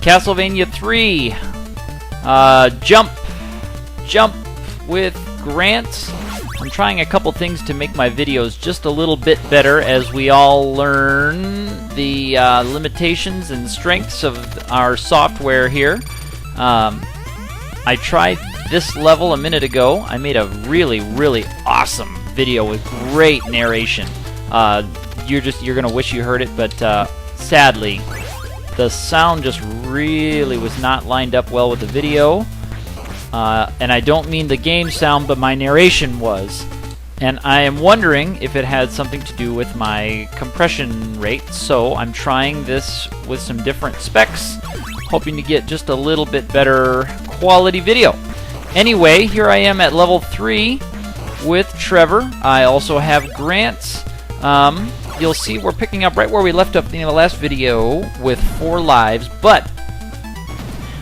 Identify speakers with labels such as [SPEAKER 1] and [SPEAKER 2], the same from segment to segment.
[SPEAKER 1] Castlevania 3. Jump with Grant. I'm trying a couple things to make my videos just a little bit better as we all learn the limitations and strengths of our software here. I tried this level a minute ago. I made a really, really awesome video with great narration. You're gonna wish you heard it, but sadly, the sound just really was not lined up well with the video. And I don't mean the game sound, but my narration was. And I am wondering if it had something to do with my compression rate, so I'm trying this with some different specs, hoping to get just a little bit better quality video. Anyway, here I am at level 3 with Trevor. I also have Grant. You'll see we're picking up right where we left up in the last video with 4 lives, but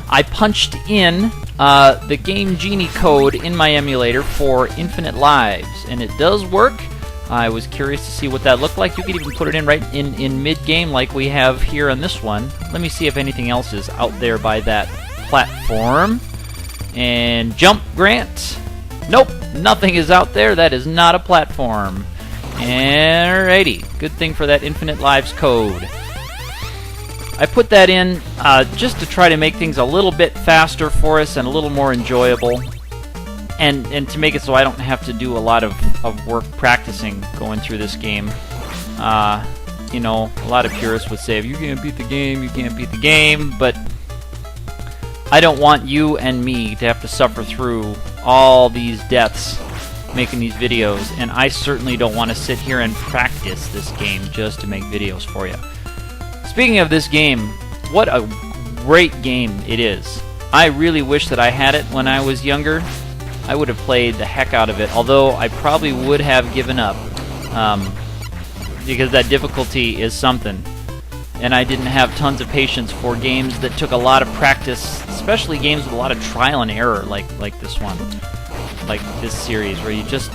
[SPEAKER 1] I punched in the Game Genie code in my emulator for infinite lives, and it does work. I was curious to see what that looked like. You could even put it in right in mid-game like we have here on this one. Let me see if anything else is out there by that platform. And jump, Grant. Nope, nothing is out there. That is not a platform. Alrighty, good thing for that infinite lives code. I put that in just to try to make things a little bit faster for us and a little more enjoyable, and to make it so I don't have to do a lot of work practicing going through this game. You know, a lot of purists would say, if you can't beat the game, you can't beat the game, but I don't want you and me to have to suffer through all these deaths making these videos, and I certainly don't want to sit here and practice this game just to make videos for you. Speaking of this game, what a great game it is. I really wish that I had it when I was younger. I would have played the heck out of it, although I probably would have given up because that difficulty is something. And I didn't have tons of patience for games that took a lot of practice, especially games with a lot of trial and error like this one, like this series, where you just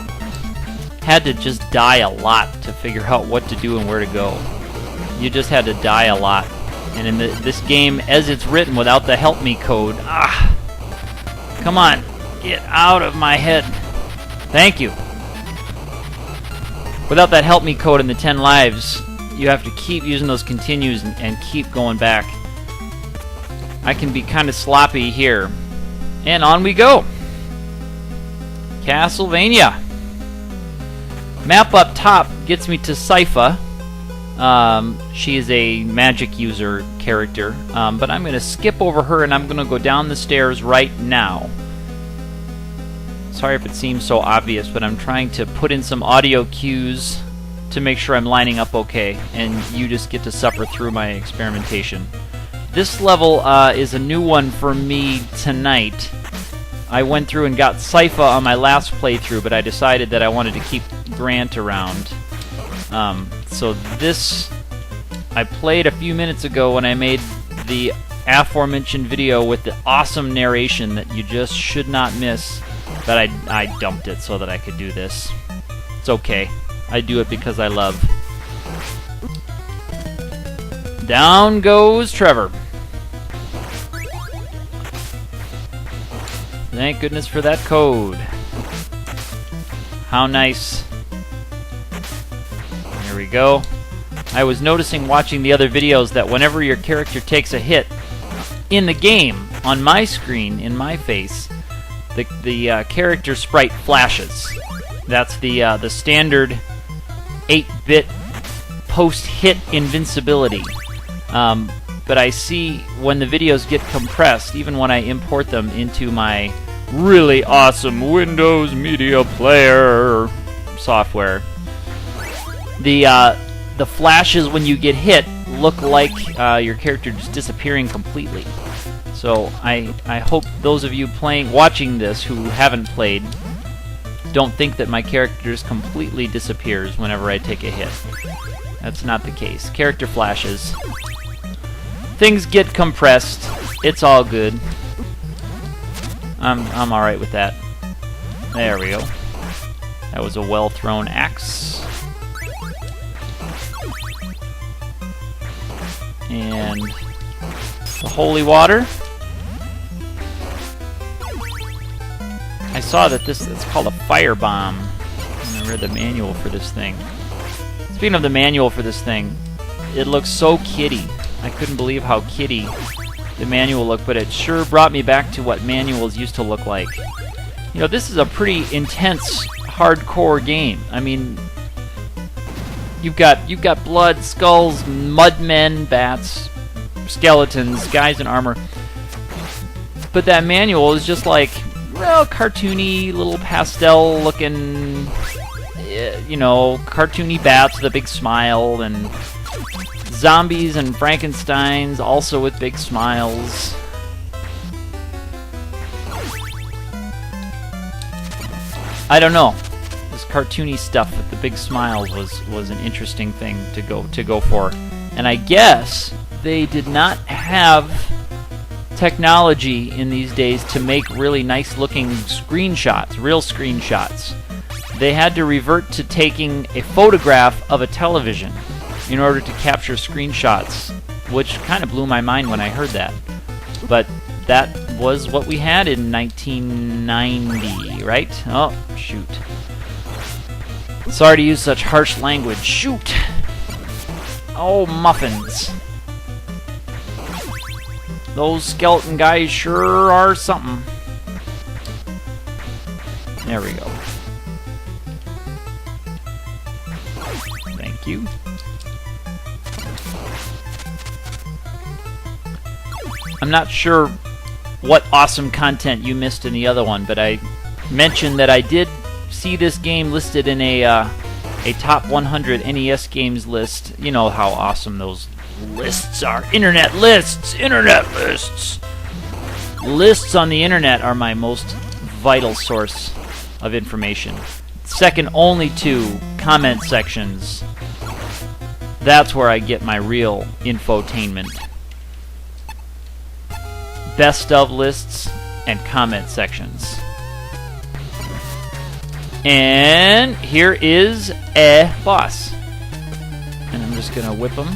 [SPEAKER 1] had to just die a lot to figure out what to do and where to go. You just had to die a lot. And in this game, as it's written without the help me code, come on, get out of my head. Thank you. Without that help me code and the 10 lives, you have to keep using those continues and keep going back. I can be kind of sloppy here. And on we go. Castlevania. Map up top gets me to Sypha. She is a magic user character, but I'm going to skip over her and I'm going to go down the stairs right now. Sorry if it seems so obvious, but I'm trying to put in some audio cues to make sure I'm lining up okay, and you just get to suffer through my experimentation. This level is a new one for me tonight. I went through and got Sypha on my last playthrough, but I decided that I wanted to keep Grant around. So this I played a few minutes ago when I made the aforementioned video with the awesome narration that you just should not miss, but I dumped it so that I could do this. It's okay. I do it because I love. Down goes Trevor. Thank goodness for that code. How nice. Here we go. I was noticing watching the other videos that whenever your character takes a hit in the game, on my screen, in my face, the character sprite flashes. That's the standard 8-bit post-hit invincibility. But I see when the videos get compressed, even when I import them into my really awesome Windows Media Player software, the flashes when you get hit look like your character just disappearing completely. So I hope those of you watching this who haven't played don't think that my character just completely disappears whenever I take a hit. That's not the case. Character flashes. Things get compressed. It's all good. I'm alright with that. There we go. That was a well-thrown axe. And the holy water. I saw that it's called a fire bomb. And I read the manual for this thing. Speaking of the manual for this thing, it looks so kiddie. I couldn't believe how kiddie the manual looked, but it sure brought me back to what manuals used to look like. You know, this is a pretty intense, hardcore game. I mean, you've got blood, skulls, mudmen, bats, skeletons, guys in armor. But that manual is just like, well, cartoony, little pastel-looking, you know, cartoony bats with a big smile, and zombies and Frankensteins also with big smiles. I don't know. This cartoony stuff with the big smiles was an interesting thing to go for. And I guess they did not have technology in these days to make really nice looking screenshots, real screenshots. They had to revert to taking a photograph of a television in order to capture screenshots, which kind of blew my mind when I heard that. But that was what we had in 1990, right? Oh, shoot. Sorry to use such harsh language. Shoot! Oh, muffins. Those skeleton guys sure are something. There we go. Thank you. I'm not sure what awesome content you missed in the other one, but I mentioned that I did see this game listed in a top 100 NES games list. You know how awesome those lists are. Internet lists! Internet lists! Lists on the internet are my most vital source of information. Second only to comment sections. That's where I get my real infotainment. Best of lists and comment sections. And here is a boss. And I'm just gonna whip him.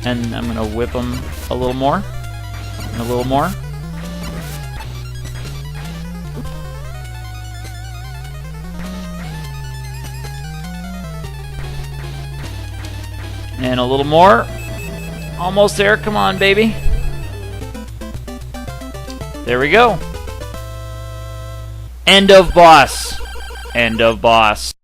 [SPEAKER 1] And I'm gonna whip him a little more. And a little more. And a little more. Almost there. Come on, baby. There we go. End of boss. End of boss.